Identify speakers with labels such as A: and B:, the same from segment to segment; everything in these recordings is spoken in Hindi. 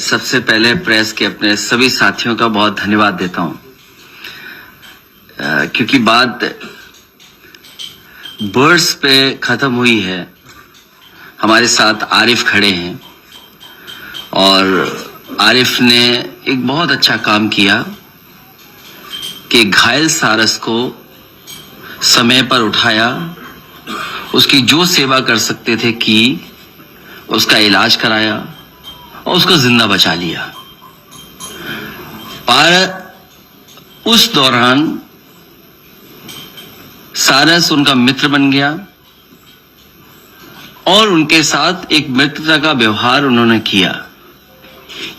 A: सबसे पहले प्रेस के अपने सभी साथियों का बहुत धन्यवाद देता हूं, क्योंकि बात बर्ड्स पे खत्म हुई है। हमारे साथ आरिफ खड़े हैं और आरिफ ने एक बहुत अच्छा काम किया कि घायल सारस को समय पर उठाया, उसकी जो सेवा कर सकते थे की, उसका इलाज कराया और उसको जिंदा बचा लिया। पर उस दौरान सारस उनका मित्र बन गया और उनके साथ एक मित्रता का व्यवहार उन्होंने किया।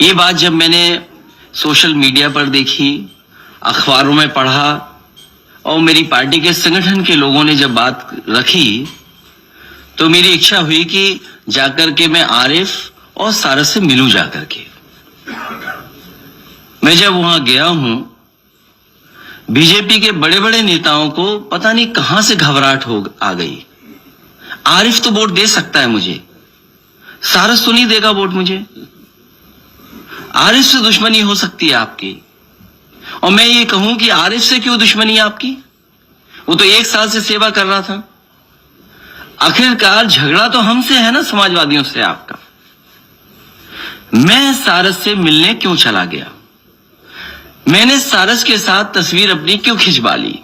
A: ये बात जब मैंने सोशल मीडिया पर देखी, अखबारों में पढ़ा और मेरी पार्टी के संगठन के लोगों ने जब बात रखी, तो मेरी इच्छा हुई कि जाकर के मैं आरिफ और सारस से मिलूं। जाकर के मैं जब वहां गया हूं, बीजेपी के बड़े बड़े नेताओं को पता नहीं कहां से घबराहट आ गई। आरिफ तो वोट दे सकता है मुझे, सारस तो नहीं देगा वोट मुझे। आरिफ से दुश्मनी हो सकती है आपकी, और मैं ये कहूं कि आरिफ से क्यों दुश्मनी है आपकी? वो तो 1 साल से सेवा कर रहा था। आखिरकार झगड़ा तो हमसे है ना, समाजवादियों से आपका। मैं सारस से मिलने क्यों चला गया? मैंने सारस के साथ तस्वीर अपनी क्यों खिंचवा ली?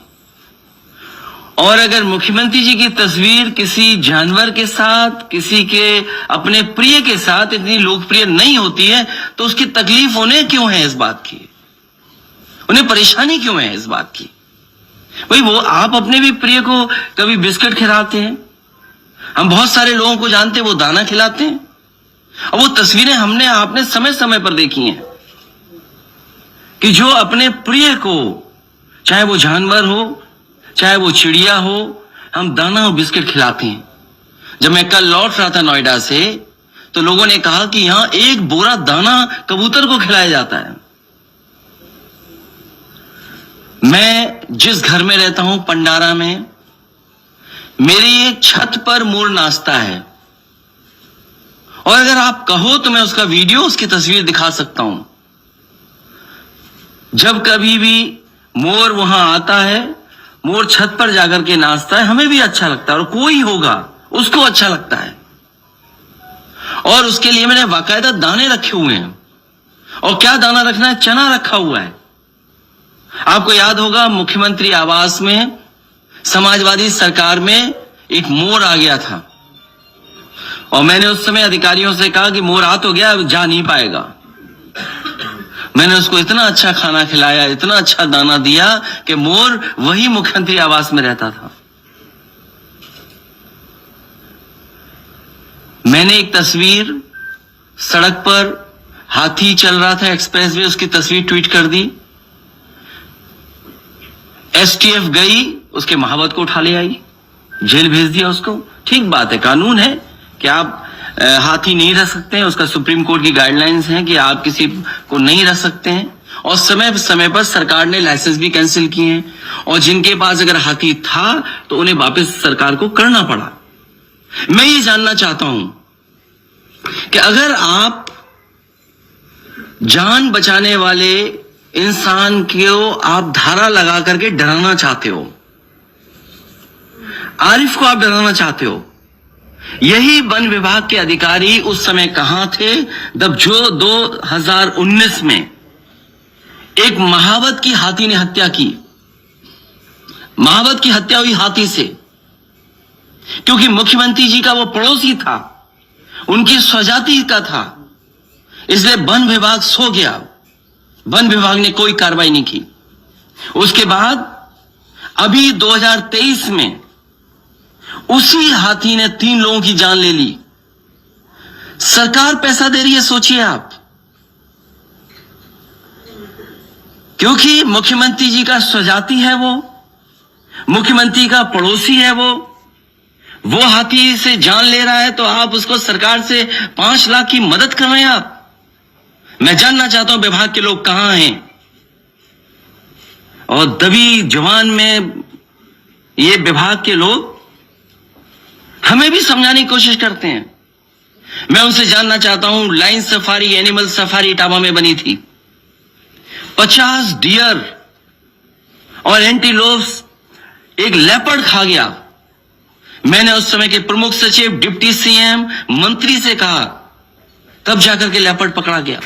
A: और अगर मुख्यमंत्री जी की तस्वीर किसी जानवर के साथ, किसी के अपने प्रिय के साथ इतनी लोकप्रिय नहीं होती है, तो उसकी तकलीफ उन्हें क्यों है इस बात की? उन्हें परेशानी क्यों है इस बात की? भाई, वो आप अपने भी प्रिय को कभी बिस्किट खिलाते हैं, हम बहुत सारे लोगों को जानते हैं वो दाना खिलाते हैं, और वो तस्वीरें हमने आपने समय समय पर देखी हैं कि जो अपने प्रिय को, चाहे वो जानवर हो, चाहे वो चिड़िया हो, हम दाना और बिस्किट खिलाते हैं। जब मैं कल लौट रहा था नोएडा से, तो लोगों ने कहा कि यहां 1 बोरा दाना कबूतर को खिलाया जाता है। मैं जिस घर में रहता हूं, पंडारा में, मेरी एक छत पर मोर नाचता है, और अगर आप कहो तो मैं उसका वीडियो, उसकी तस्वीर दिखा सकता हूं। जब कभी भी मोर वहां आता है, मोर छत पर जाकर के नाचता है, हमें भी अच्छा लगता है, और कोई होगा उसको अच्छा लगता है। और उसके लिए मैंने बाकायदा दाने रखे हुए हैं। और क्या दाना रखना है? चना रखा हुआ है। आपको याद होगा, मुख्यमंत्री आवास में समाजवादी सरकार में एक मोर आ गया था, और मैंने उस समय अधिकारियों से कहा कि मोर आ तो गया, अब जा नहीं पाएगा। मैंने उसको इतना अच्छा खाना खिलाया, इतना अच्छा दाना दिया कि मोर वही मुख्यमंत्री आवास में रहता था। मैंने एक तस्वीर, सड़क पर हाथी चल रहा था एक्सप्रेसवे, उसकी तस्वीर ट्वीट कर दी। एसटीएफ गई, उसके महावत को उठा ले आई, जेल भेज दिया उसको। ठीक बात है, कानून है कि आप हाथी नहीं रख सकते हैं, उसका सुप्रीम कोर्ट की गाइडलाइंस हैं कि आप किसी को नहीं रख सकते हैं, और समय समय पर सरकार ने लाइसेंस भी कैंसिल किए हैं, और जिनके पास अगर हाथी था तो उन्हें वापस सरकार को करना पड़ा। मैं ये जानना चाहता हूं कि अगर आप जान बचाने वाले इंसान को आप धारा लगा करके डराना चाहते हो, आरिफ को आप डराना चाहते हो, यही वन विभाग के अधिकारी उस समय कहां थे जब जो 2019 में एक महावत की हाथी ने हत्या की? महावत की हत्या हुई हाथी से, क्योंकि मुख्यमंत्री जी का वो पड़ोसी था, उनकी स्वजाति का था, इसलिए वन विभाग सो गया। वन विभाग ने कोई कार्रवाई नहीं की। उसके बाद अभी 2023 में उसी हाथी ने 3 लोगों की जान ले ली। सरकार पैसा दे रही है, सोचिए आप, क्योंकि मुख्यमंत्री जी का स्वजाति है, वो मुख्यमंत्री का पड़ोसी है, वो हाथी से जान ले रहा है, तो आप उसको सरकार से 5 लाख की मदद कर रहे हैं आप। मैं जानना चाहता हूं विभाग के लोग कहां हैं, और दबी जवान में ये विभाग के लोग हमें भी समझाने की कोशिश करते हैं। मैं उनसे जानना चाहता हूं, line safari, animal safari Etawah में बनी थी, 50 डियर और एंटीलोप्स एक लेपर्ड खा गया। मैंने उस समय के प्रमुख सचिव, डिप्टी सीएम, मंत्री से कहा, तब जाकर के लेपर्ड पकड़ा गया।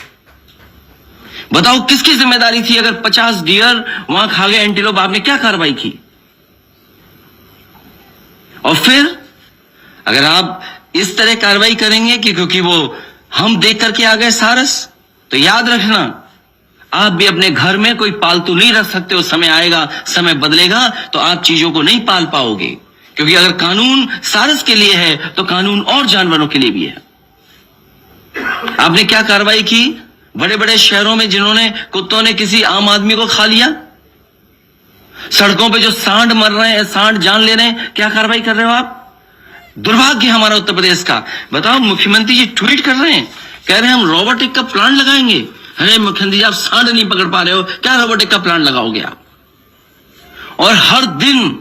A: बताओ किसकी जिम्मेदारी थी? अगर 50 डियर वहां खा गए एंटीलोप, आपने क्या कार्रवाई की? और फिर अगर आप इस तरह कार्रवाई करेंगे कि क्योंकि वो हम देख करके आ गए सारस, तो याद रखना आप भी अपने घर में कोई पालतू नहीं रख सकते हो। समय आएगा, समय बदलेगा तो आप चीजों को नहीं पाल पाओगे, क्योंकि अगर कानून सारस के लिए है तो कानून और जानवरों के लिए भी है। आपने क्या कार्रवाई की बड़े बड़े शहरों में जिन्होंने कुत्तों ने किसी आम आदमी को खा लिया? सड़कों पे जो सांड मर रहे हैं, सांड जान ले रहे हैं, क्या कार्रवाई कर रहे हो आप? दुर्भाग्य हमारा उत्तर प्रदेश का। बताओ मुख्यमंत्री जी ट्वीट कर रहे हैं, कह रहे हैं हम रोबोटिक का प्लांट लगाएंगे। अरे मुख्यमंत्री जी, आप सांड नहीं पकड़ पा रहे हो, क्या रोबोटिक का प्लांट लगाओगे आप? और हर दिन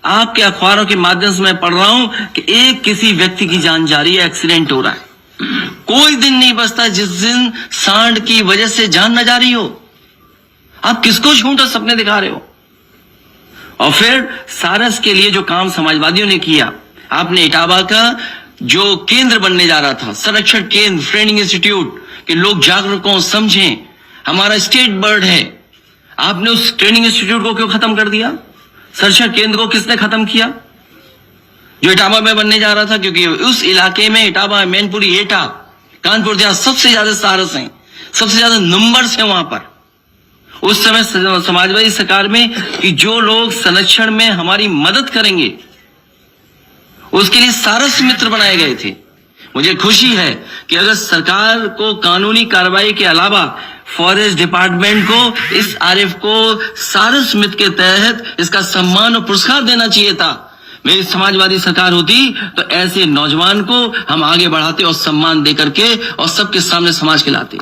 A: आपके अखबारों के माध्यम से मैं पढ़ रहा हूं कि एक किसी व्यक्ति की जान जा रही है, एक्सीडेंट हो रहा है। कोई दिन नहीं बचता जिस दिन सांड की वजह से जान न जा रही हो। आप किसको झूठा सपने दिखा रहे हो? और फिर सारस के लिए जो काम समाजवादियों ने किया, आपने इटावा का जो केंद्र बनने जा रहा था, संरक्षण केंद्र, ट्रेनिंग इंस्टीट्यूट, कि लोग जागरूक हों, समझें, हमारा स्टेट बर्ड है, आपने उस ट्रेनिंग इंस्टीट्यूट को क्यों खत्म कर दिया? संरक्षण केंद्र को किसने खत्म किया जो इटावा में बनने जा रहा था? क्योंकि उस इलाके में इटावा, मैनपुरी, एटा, कानपुर, जहां सबसे ज्यादा सारस हैं, सबसे ज्यादा नंबर्स हैं वहां पर। उस समय समाजवादी सरकार में कि जो लोग संरक्षण में हमारी मदद करेंगे उसके लिए सारस मित्र बनाए गए थे। मुझे खुशी है कि अगर सरकार को कानूनी कार्रवाई के अलावा फॉरेस्ट डिपार्टमेंट को इस आरएफ को सारस मित्र के तहत इसका सम्मान और पुरस्कार देना चाहिए था। मेरी समाजवादी सरकार होती तो ऐसे नौजवान को हम आगे बढ़ाते और सम्मान दे करके और सबके सामने समाज के लाते।